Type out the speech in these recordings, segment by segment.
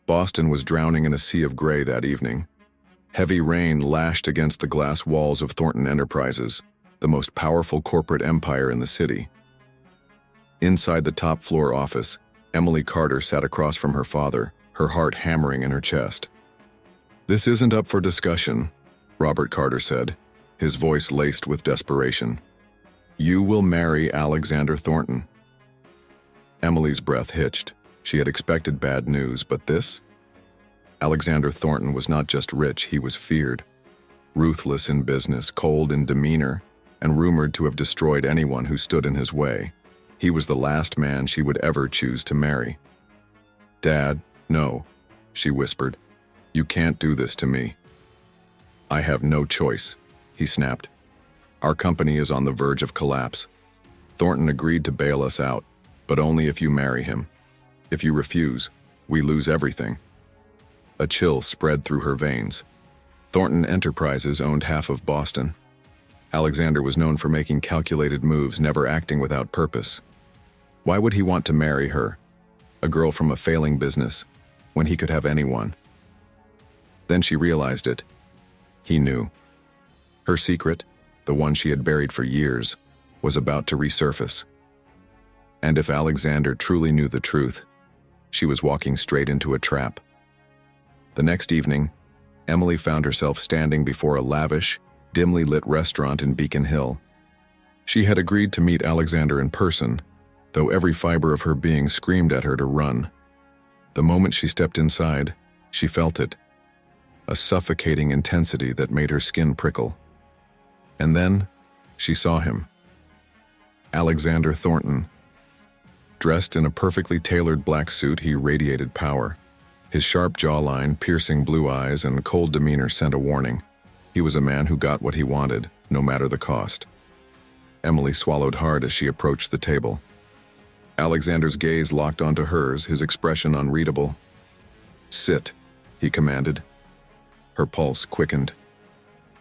Boston was drowning in a sea of gray that evening. Heavy rain lashed against the glass walls of Thornton Enterprises, the most powerful corporate empire in the city. Inside the top-floor office, Emily Carter sat across from her father, her heart hammering in her chest. "This isn't up for discussion," Robert Carter said, his voice laced with desperation. "You will marry Alexander Thornton." Emily's breath hitched. She had expected bad news, but this? Alexander Thornton was not just rich, he was feared. Ruthless in business, cold in demeanor, and rumored to have destroyed anyone who stood in his way. He was the last man she would ever choose to marry. "Dad, no," she whispered. "You can't do this to me." "I have no choice," he snapped. "Our company is on the verge of collapse. Thornton agreed to bail us out, but only if you marry him. If you refuse, we lose everything." A chill spread through her veins. Thornton Enterprises owned half of Boston. Alexander was known for making calculated moves, never acting without purpose. Why would he want to marry her, a girl from a failing business, when he could have anyone? Then she realized it. He knew. Her secret, the one she had buried for years, was about to resurface. And if Alexander truly knew the truth, she was walking straight into a trap. The next evening, Emily found herself standing before a lavish, dimly lit restaurant in Beacon Hill. She had agreed to meet Alexander in person, though every fiber of her being screamed at her to run. The moment she stepped inside, she felt it, a suffocating intensity that made her skin prickle. And then, she saw him. Alexander Thornton. Dressed in a perfectly tailored black suit, he radiated power. His sharp jawline, piercing blue eyes, and cold demeanor sent a warning. He was a man who got what he wanted, no matter the cost. Emily swallowed hard as she approached the table. Alexander's gaze locked onto hers, his expression unreadable. "Sit," he commanded. Her pulse quickened.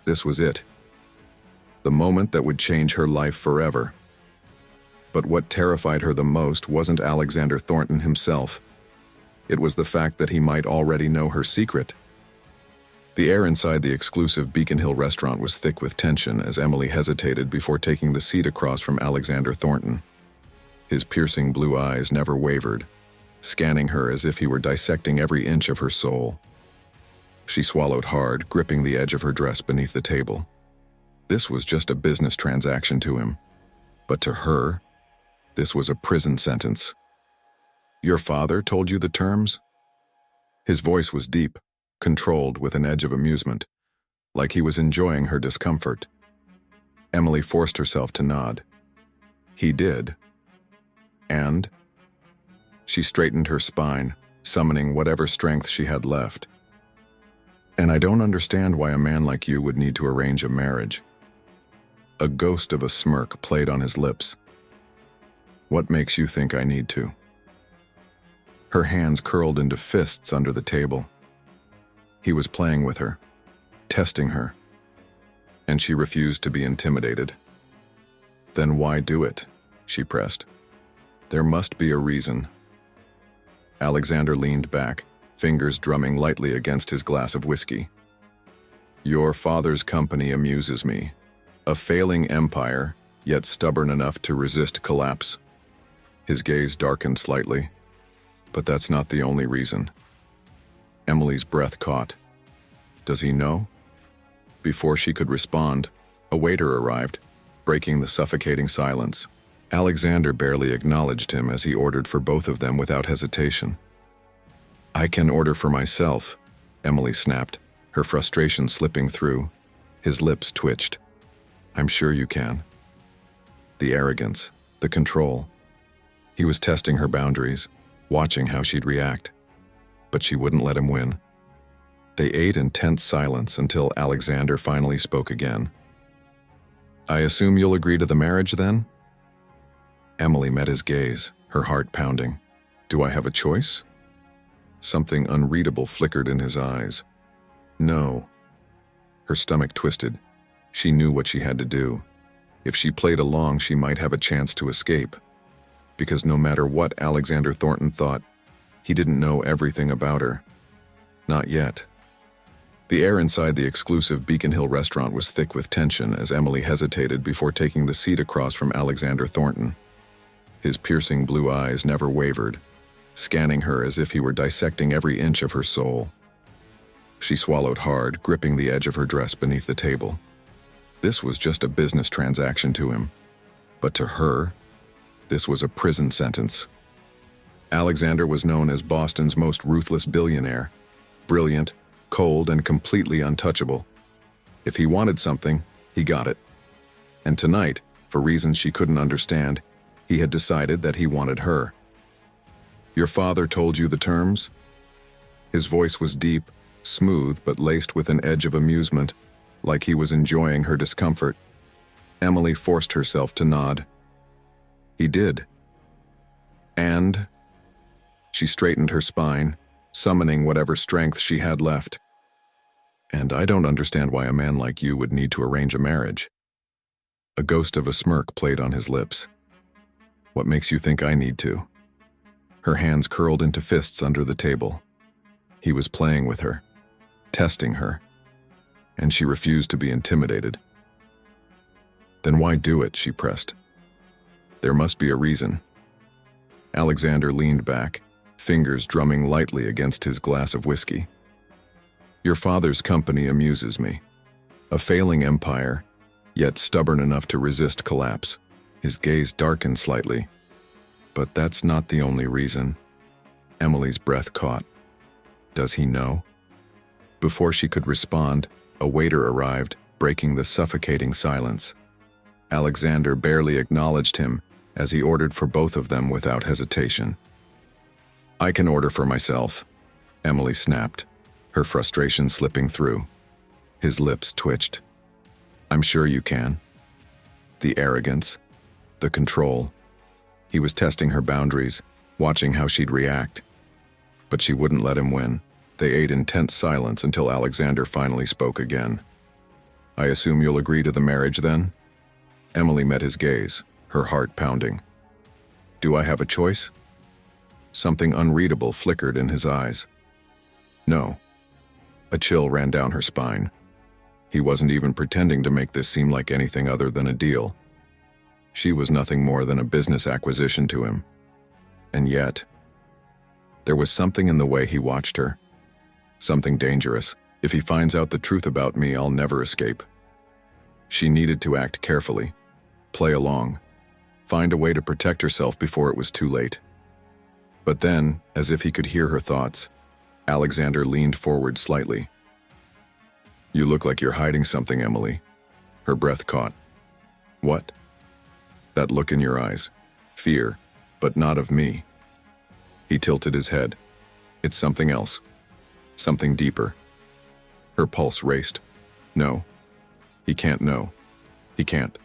This was it. The moment that would change her life forever. But what terrified her the most wasn't Alexander Thornton himself. It was the fact that he might already know her secret. The air inside the exclusive Beacon Hill restaurant was thick with tension as Emily hesitated before taking the seat across from Alexander Thornton. His piercing blue eyes never wavered, scanning her as if he were dissecting every inch of her soul. She swallowed hard, gripping the edge of her dress beneath the table. This was just a business transaction to him. But to her, this was a prison sentence. "Your father told you the terms?" His voice was deep, controlled with an edge of amusement, like he was enjoying her discomfort. Emily forced herself to nod. "He did." "And?" She straightened her spine, summoning whatever strength she had left. "And I don't understand why a man like you would need to arrange a marriage." A ghost of a smirk played on his lips. "What makes you think I need to?" Her hands curled into fists under the table. He was playing with her, testing her, and she refused to be intimidated. "Then why do it?" she pressed. "There must be a reason." Alexander leaned back, fingers drumming lightly against his glass of whiskey. "Your father's company amuses me. A failing empire, yet stubborn enough to resist collapse." His gaze darkened slightly. "But that's not the only reason." Emily's breath caught. "Does he know?" Before she could respond, a waiter arrived, breaking the suffocating silence. Alexander barely acknowledged him as he ordered for both of them without hesitation. "I can order for myself," Emily snapped, her frustration slipping through. His lips twitched. "I'm sure you can." The arrogance, the control. He was testing her boundaries, watching how she'd react. But she wouldn't let him win. They ate in tense silence until Alexander finally spoke again. "I assume you'll agree to the marriage then?" Emily met his gaze, her heart pounding. "Do I have a choice?" Something unreadable flickered in his eyes. "No." Her stomach twisted. She knew what she had to do. If she played along, she might have a chance to escape. Because no matter what Alexander Thornton thought, he didn't know everything about her. Not yet. The air inside the exclusive Beacon Hill restaurant was thick with tension as Emily hesitated before taking the seat across from Alexander Thornton. His piercing blue eyes never wavered, scanning her as if he were dissecting every inch of her soul. She swallowed hard, gripping the edge of her dress beneath the table. This was just a business transaction to him, but to her, this was a prison sentence. Alexander was known as Boston's most ruthless billionaire, brilliant, cold, and completely untouchable. If he wanted something, he got it. And tonight, for reasons she couldn't understand, he had decided that he wanted her. "Your father told you the terms?" His voice was deep, smooth, but laced with an edge of amusement, like he was enjoying her discomfort. Emily forced herself to nod. He did. And she straightened her spine, summoning whatever strength she had left. "And I don't understand why a man like you would need to arrange a marriage." A ghost of a smirk played on his lips. "What makes you think I need to?" Her hands curled into fists under the table. He was playing with her, testing her, and she refused to be intimidated. "Then why do it?" she pressed. "There must be a reason." Alexander leaned back, fingers drumming lightly against his glass of whiskey. "Your father's company amuses me. A failing empire, yet stubborn enough to resist collapse." His gaze darkened slightly. "But that's not the only reason." Emily's breath caught. Does he know? Before she could respond, a waiter arrived, breaking the suffocating silence. Alexander barely acknowledged him as he ordered for both of them without hesitation. "I can order for myself," Emily snapped, her frustration slipping through. His lips twitched. "I'm sure you can." The arrogance, the control. He was testing her boundaries, watching how she'd react. But she wouldn't let him win. They ate in tense silence until Alexander finally spoke again. "I assume you'll agree to the marriage then?" Emily met his gaze, her heart pounding. "Do I have a choice?" Something unreadable flickered in his eyes. "No." A chill ran down her spine. He wasn't even pretending to make this seem like anything other than a deal. She was nothing more than a business acquisition to him. And yet, there was something in the way he watched her. Something dangerous. "If he finds out the truth about me, I'll never escape." She needed to act carefully, play along, find a way to protect herself before it was too late. But then, as if he could hear her thoughts, Alexander leaned forward slightly. "You look like you're hiding something, Emily." Her breath caught. "What?" "That look in your eyes. Fear, but not of me." He tilted his head. "It's something else. Something deeper." Her pulse raced. "No. He can't know. He can't."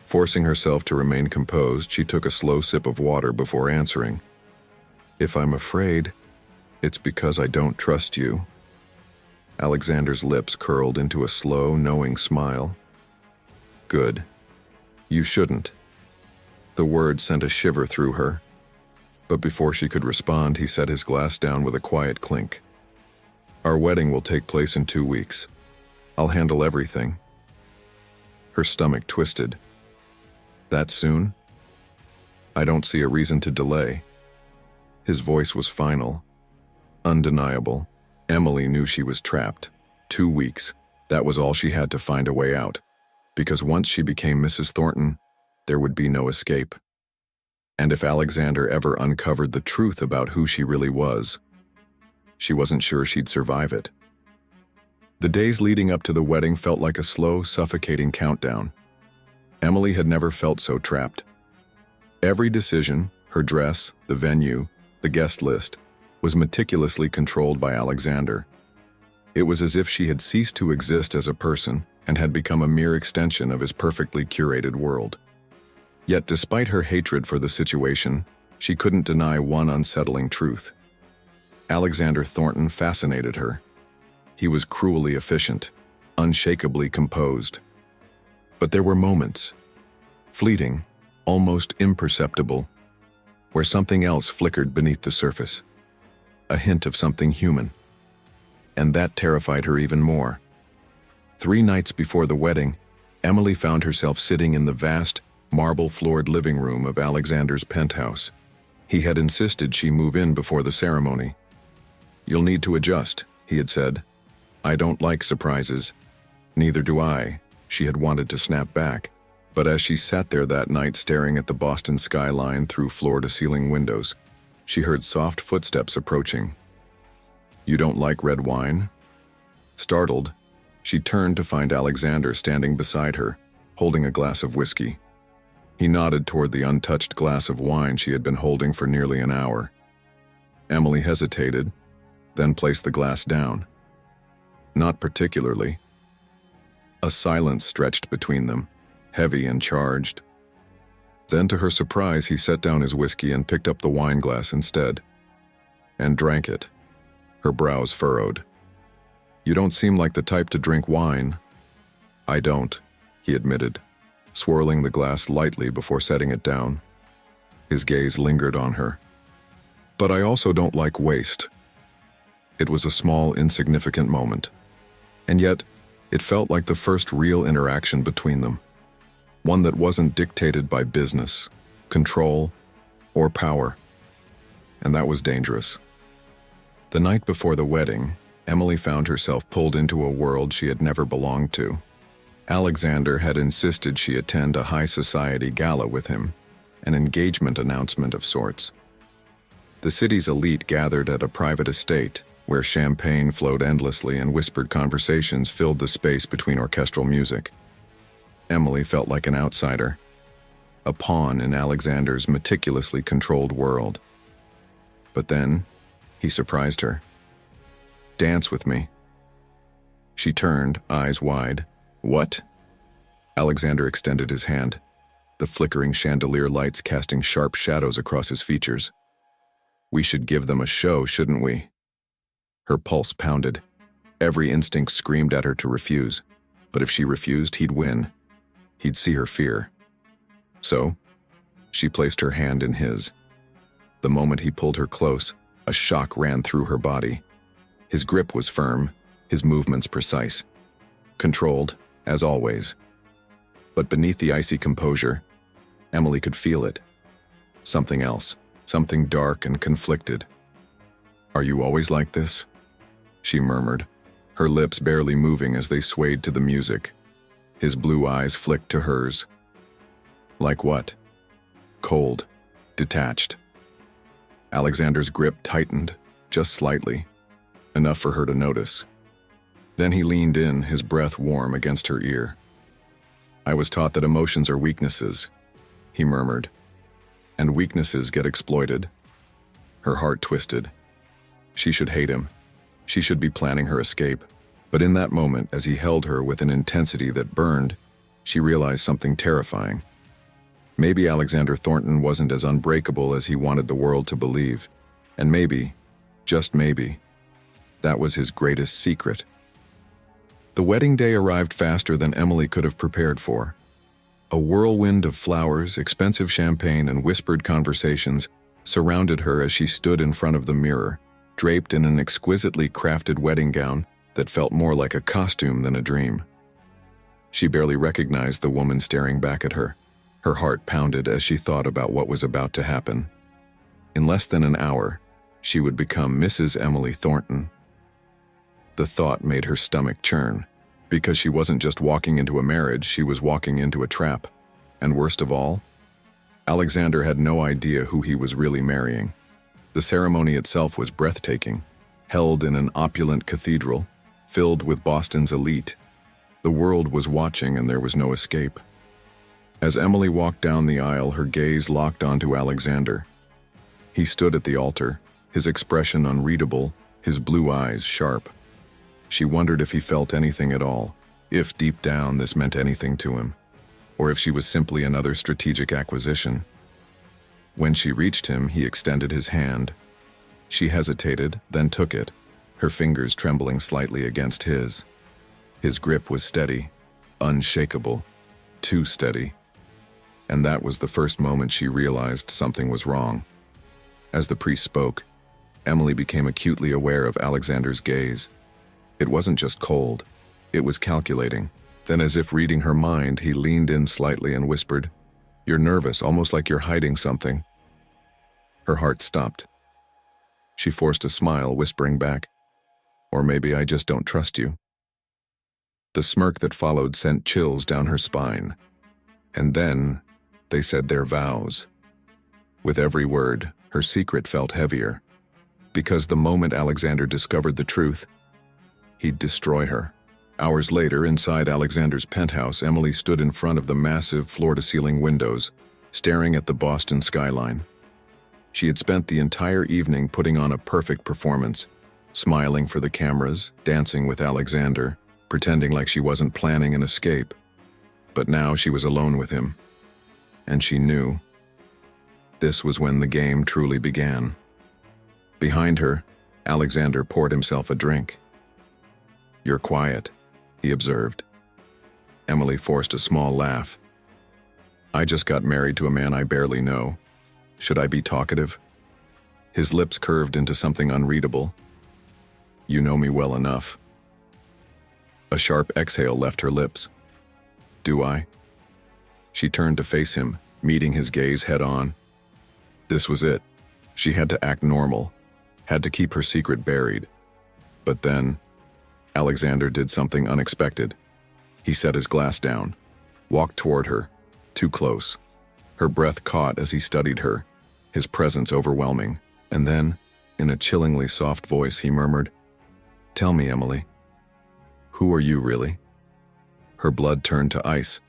Forcing herself to remain composed, she took a slow sip of water before answering. "If I'm afraid, it's because I don't trust you." Alexander's lips curled into a slow, knowing smile. "Good. You shouldn't." The words sent a shiver through her. But before she could respond, he set his glass down with a quiet clink. "Our wedding will take place in 2 weeks. I'll handle everything." Her stomach twisted. "That soon?" "I don't see a reason to delay." His voice was final, undeniable. Emily knew she was trapped. 2 weeks. That was all she had to find a way out. Because once she became Mrs. Thornton, there would be no escape. And if Alexander ever uncovered the truth about who she really was, she wasn't sure she'd survive it. The days leading up to the wedding felt like a slow, suffocating countdown. Emily had never felt so trapped. Every decision, her dress, the venue, the guest list, was meticulously controlled by Alexander. It was as if she had ceased to exist as a person and had become a mere extension of his perfectly curated world. Yet despite her hatred for the situation, she couldn't deny one unsettling truth. Alexander Thornton fascinated her. He was cruelly efficient, unshakably composed. But there were moments, fleeting, almost imperceptible, where something else flickered beneath the surface. A hint of something human, and that terrified her even more. 3 nights before the wedding, Emily found herself sitting in the vast, marble-floored living room of Alexander's penthouse. He had insisted she move in before the ceremony. "You'll need to adjust," he had said. "I don't like surprises." "Neither do I," she had wanted to snap back. But as she sat there that night staring at the Boston skyline through floor-to-ceiling windows, she heard soft footsteps approaching. "You don't like red wine?" Startled, she turned to find Alexander standing beside her, holding a glass of whiskey. He nodded toward the untouched glass of wine she had been holding for nearly an hour. Emily hesitated, then placed the glass down. "Not particularly." A silence stretched between them, heavy and charged. Then, to her surprise, he set down his whiskey and picked up the wine glass instead, and drank it. Her brows furrowed. "You don't seem like the type to drink wine." "I don't," he admitted, swirling the glass lightly before setting it down. His gaze lingered on her. "But I also don't like waste." It was a small, insignificant moment, and yet it felt like the first real interaction between them. One that wasn't dictated by business, control, or power. And that was dangerous. The night before the wedding, Emily found herself pulled into a world she had never belonged to. Alexander had insisted she attend a high society gala with him, an engagement announcement of sorts. The city's elite gathered at a private estate, where champagne flowed endlessly and whispered conversations filled the space between orchestral music. Emily felt like an outsider, a pawn in Alexander's meticulously controlled world. But then, he surprised her. "Dance with me." She turned, eyes wide. "What?" Alexander extended his hand, the flickering chandelier lights casting sharp shadows across his features. "We should give them a show, shouldn't we?" Her pulse pounded. Every instinct screamed at her to refuse. But if she refused, he'd win. He'd see her fear. So, she placed her hand in his. The moment he pulled her close, a shock ran through her body. His grip was firm, his movements precise. Controlled, as always. But beneath the icy composure, Emily could feel it. Something else, something dark and conflicted. "Are you always like this?" she murmured, her lips barely moving as they swayed to the music. His blue eyes flicked to hers. "Like what?" "Cold, detached." Alexander's grip tightened, just slightly, enough for her to notice. Then he leaned in, his breath warm against her ear. "I was taught that emotions are weaknesses," he murmured. "And weaknesses get exploited." Her heart twisted. She should hate him. She should be planning her escape. But in that moment, as he held her with an intensity that burned, she realized something terrifying. Maybe Alexander Thornton wasn't as unbreakable as he wanted the world to believe. And maybe, just maybe, that was his greatest secret. The wedding day arrived faster than Emily could have prepared for. A whirlwind of flowers, expensive champagne, and whispered conversations surrounded her as she stood in front of the mirror, draped in an exquisitely crafted wedding gown that felt more like a costume than a dream. She barely recognized the woman staring back at her. Her heart pounded as she thought about what was about to happen. In less than an hour, she would become Mrs. Emily Thornton. The thought made her stomach churn, because she wasn't just walking into a marriage, she was walking into a trap. And worst of all, Alexander had no idea who he was really marrying. The ceremony itself was breathtaking, held in an opulent cathedral, filled with Boston's elite. The world was watching and there was no escape. As Emily walked down the aisle, her gaze locked onto Alexander. He stood at the altar, his expression unreadable, his blue eyes sharp. She wondered if he felt anything at all, if deep down this meant anything to him, or if she was simply another strategic acquisition. When she reached him, he extended his hand. She hesitated, then took it, her fingers trembling slightly against his. His grip was steady, unshakable, too steady. And that was the first moment she realized something was wrong. As the priest spoke, Emily became acutely aware of Alexander's gaze. It wasn't just cold. It was calculating. Then, as if reading her mind, he leaned in slightly and whispered, "You're nervous, almost like you're hiding something." Her heart stopped. She forced a smile, whispering back, "Or maybe I just don't trust you." The smirk that followed sent chills down her spine. And then, they said their vows. With every word, her secret felt heavier. Because the moment Alexander discovered the truth, he'd destroy her. Hours later, inside Alexander's penthouse, Emily stood in front of the massive floor-to-ceiling windows, staring at the Boston skyline. She had spent the entire evening putting on a perfect performance, smiling for the cameras, dancing with Alexander, pretending like she wasn't planning an escape. But now she was alone with him. And she knew. This was when the game truly began. Behind her, Alexander poured himself a drink. "You're quiet," he observed. Emily forced a small laugh. "I just got married to a man I barely know. Should I be talkative?" His lips curved into something unreadable. "You know me well enough." A sharp exhale left her lips. "Do I?" She turned to face him, meeting his gaze head-on. This was it. She had to act normal, had to keep her secret buried. But then, Alexander did something unexpected. He set his glass down, walked toward her, too close. Her breath caught as he studied her, his presence overwhelming. And then, in a chillingly soft voice, he murmured, "Tell me, Emily, who are you really?" Her blood turned to ice.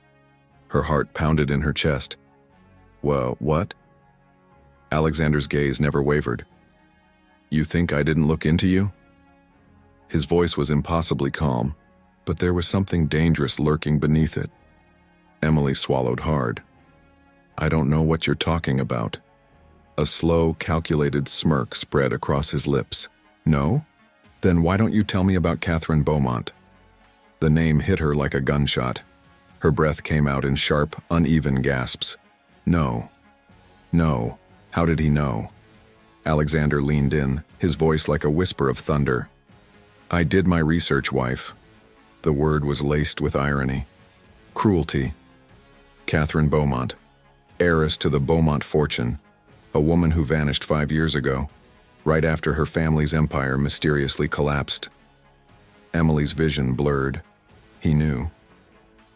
Her heart pounded in her chest. "Well, what?" Alexander's gaze never wavered. "You think I didn't look into you?" His voice was impossibly calm, but there was something dangerous lurking beneath it. Emily swallowed hard. "I don't know what you're talking about." A slow, calculated smirk spread across his lips. "No? Then why don't you tell me about Catherine Beaumont?" The name hit her like a gunshot. Her breath came out in sharp, uneven gasps. "No. No. How did he know?" Alexander leaned in, his voice like a whisper of thunder. "I did my research, wife." The word was laced with irony. Cruelty. Catherine Beaumont, heiress to the Beaumont fortune, a woman who vanished 5 years ago, right after her family's empire mysteriously collapsed. Emily's vision blurred. He knew.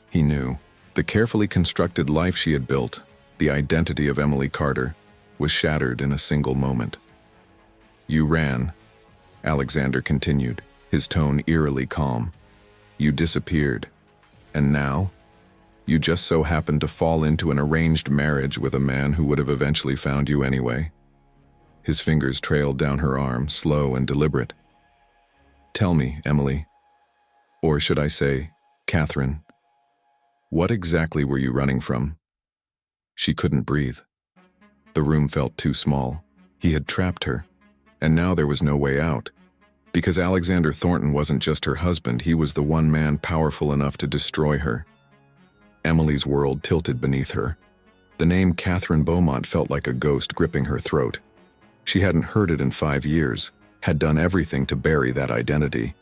He knew. The carefully constructed life she had built, the identity of Emily Carter, was shattered in a single moment. "You ran," Alexander continued, his tone eerily calm. "You disappeared. And now? You just so happened to fall into an arranged marriage with a man who would have eventually found you anyway." His fingers trailed down her arm, slow and deliberate. "Tell me, Emily, or should I say, Catherine, what exactly were you running from?" She couldn't breathe. The room felt too small. He had trapped her, and now there was no way out. Because Alexander Thornton wasn't just her husband, he was the one man powerful enough to destroy her. Emily's world tilted beneath her. The name Catherine Beaumont felt like a ghost gripping her throat. She hadn't heard it in 5 years, had done everything to bury that identity.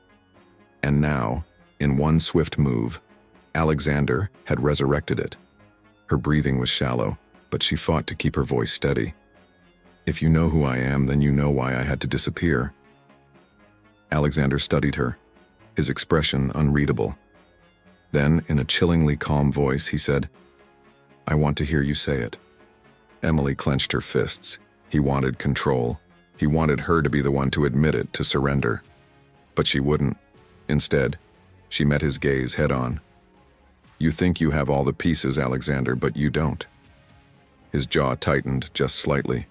And now, in one swift move, Alexander had resurrected it. Her breathing was shallow, but she fought to keep her voice steady. "If you know who I am, then you know why I had to disappear." Alexander studied her, his expression unreadable. Then, in a chillingly calm voice, he said, "I want to hear you say it." Emily clenched her fists. He wanted control. He wanted her to be the one to admit it, to surrender. But she wouldn't. Instead, she met his gaze head-on. "You think you have all the pieces, Alexander, but you don't." His jaw tightened just slightly.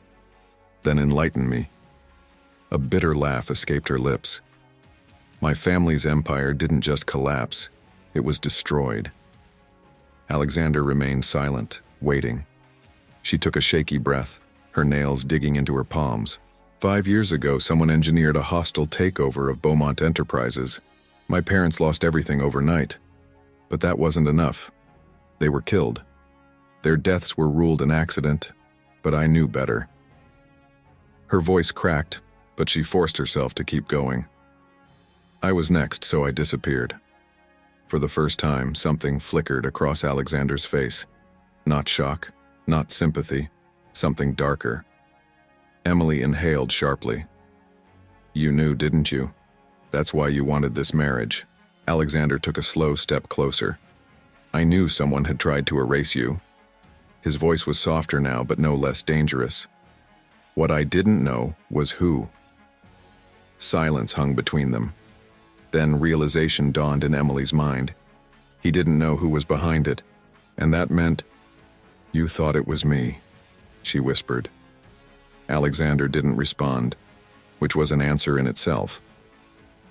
"Then enlighten me." A bitter laugh escaped her lips. "My family's empire didn't just collapse, it was destroyed." Alexander remained silent, waiting. She took a shaky breath, her nails digging into her palms. 5 years ago, someone engineered a hostile takeover of Beaumont Enterprises. My parents lost everything overnight. But that wasn't enough. They were killed. Their deaths were ruled an accident, but I knew better. Her voice cracked, but she forced herself to keep going. I was next, so I disappeared. For the first time, something flickered across Alexander's face. Not shock, not sympathy, something darker. Emily inhaled sharply. You knew, didn't you? That's why you wanted this marriage. Alexander took a slow step closer. I knew someone had tried to erase you. His voice was softer now, but no less dangerous. What I didn't know was who. Silence hung between them. Then realization dawned in Emily's mind. He didn't know who was behind it, and that meant, "You thought it was me," she whispered. Alexander didn't respond, which was an answer in itself.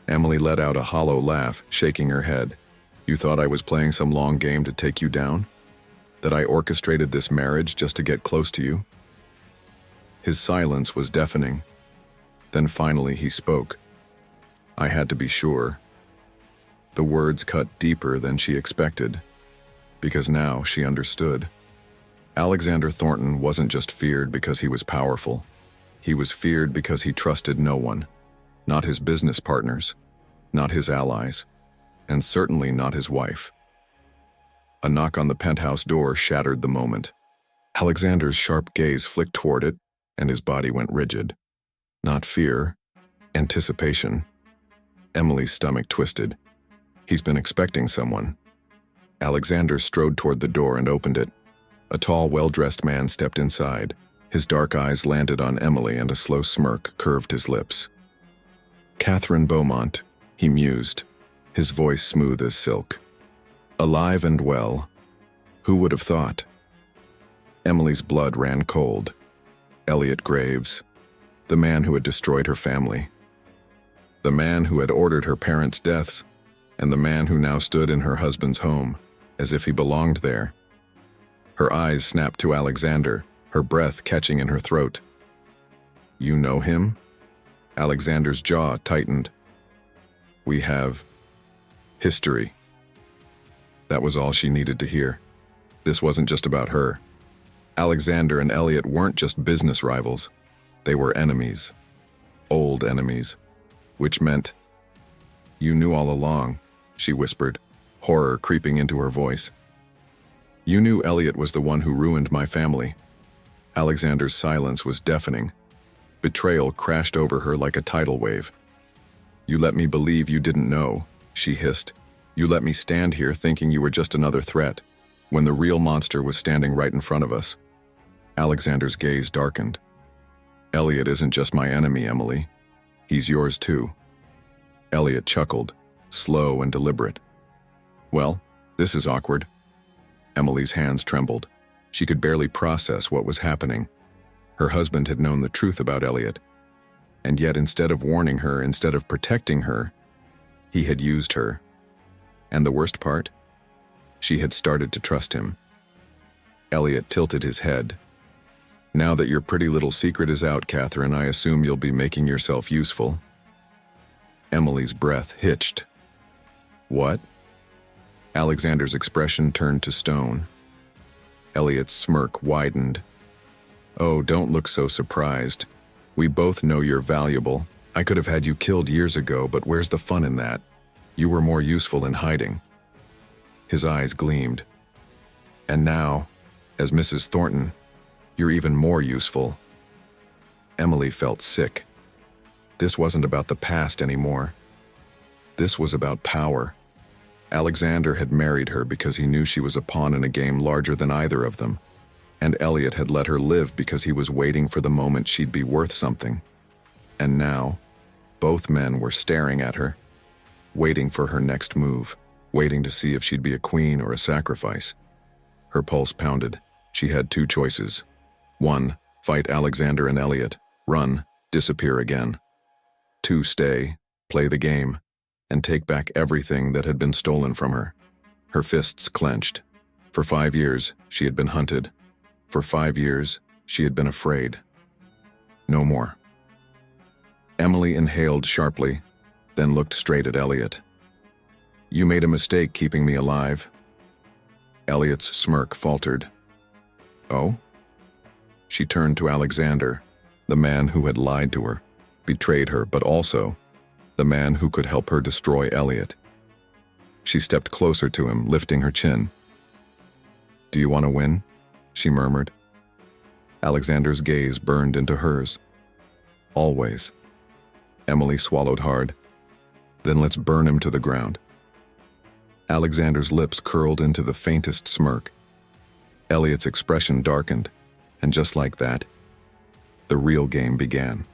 Emily let out a hollow laugh, shaking her head. You thought I was playing some long game to take you down? That I orchestrated this marriage just to get close to you? His silence was deafening. Then finally he spoke. I had to be sure. The words cut deeper than she expected, because now she understood. Alexander Thornton wasn't just feared because he was powerful. He was feared because he trusted no one. Not his business partners, not his allies, and certainly not his wife. A knock on the penthouse door shattered the moment. Alexander's sharp gaze flicked toward it, and his body went rigid. Not fear, anticipation. Emily's stomach twisted. He's been expecting someone. Alexander strode toward the door and opened it. A tall, well-dressed man stepped inside. His dark eyes landed on Emily, and a slow smirk curved his lips. Catherine Beaumont, he mused, his voice smooth as silk. Alive and well. Who would have thought? Emily's blood ran cold. Elliot Graves, the man who had destroyed her family. The man who had ordered her parents' deaths, and the man who now stood in her husband's home, as if he belonged there. Her eyes snapped to Alexander, her breath catching in her throat. You know him? Alexander's jaw tightened. We have history. That was all she needed to hear. This wasn't just about her. Alexander and Elliot weren't just business rivals. They were enemies. Old enemies. Which meant, you knew all along, she whispered, horror creeping into her voice. You knew Elliot was the one who ruined my family. Alexander's silence was deafening. Betrayal crashed over her like a tidal wave. You let me believe you didn't know, she hissed. You let me stand here thinking you were just another threat, when the real monster was standing right in front of us. Alexander's gaze darkened. Elliot isn't just my enemy, Emily. He's yours too. Elliot chuckled, slow and deliberate. Well, this is awkward. Emily's hands trembled. She could barely process what was happening. Her husband had known the truth about Elliot, and yet instead of warning her, instead of protecting her, he had used her. And the worst part? She had started to trust him. Elliot tilted his head. Now that your pretty little secret is out, Catherine, I assume you'll be making yourself useful. Emily's breath hitched. What? Alexander's expression turned to stone. Elliot's smirk widened. Oh, don't look so surprised. We both know you're valuable. I could have had you killed years ago, but where's the fun in that? You were more useful in hiding. His eyes gleamed. And now, as Mrs. Thornton, you're even more useful. Emily felt sick. This wasn't about the past anymore. This was about power. Alexander had married her because he knew she was a pawn in a game larger than either of them, and Elliot had let her live because he was waiting for the moment she'd be worth something. And now, both men were staring at her, waiting for her next move, waiting to see if she'd be a queen or a sacrifice. Her pulse pounded. She had two choices. 1, fight Alexander and Elliot, run, disappear again. 2, stay, play the game, and take back everything that had been stolen from her. Her fists clenched. For 5 years, she had been hunted. For 5 years, she had been afraid. No more. Emily inhaled sharply, then looked straight at Elliot. You made a mistake keeping me alive. Elliot's smirk faltered. Oh? She turned to Alexander, the man who had lied to her, betrayed her, but also the man who could help her destroy Elliot. She stepped closer to him, lifting her chin. "Do you want to win?" she murmured. Alexander's gaze burned into hers. "Always." Emily swallowed hard. "Then let's burn him to the ground." Alexander's lips curled into the faintest smirk. Elliot's expression darkened, and just like that, the real game began.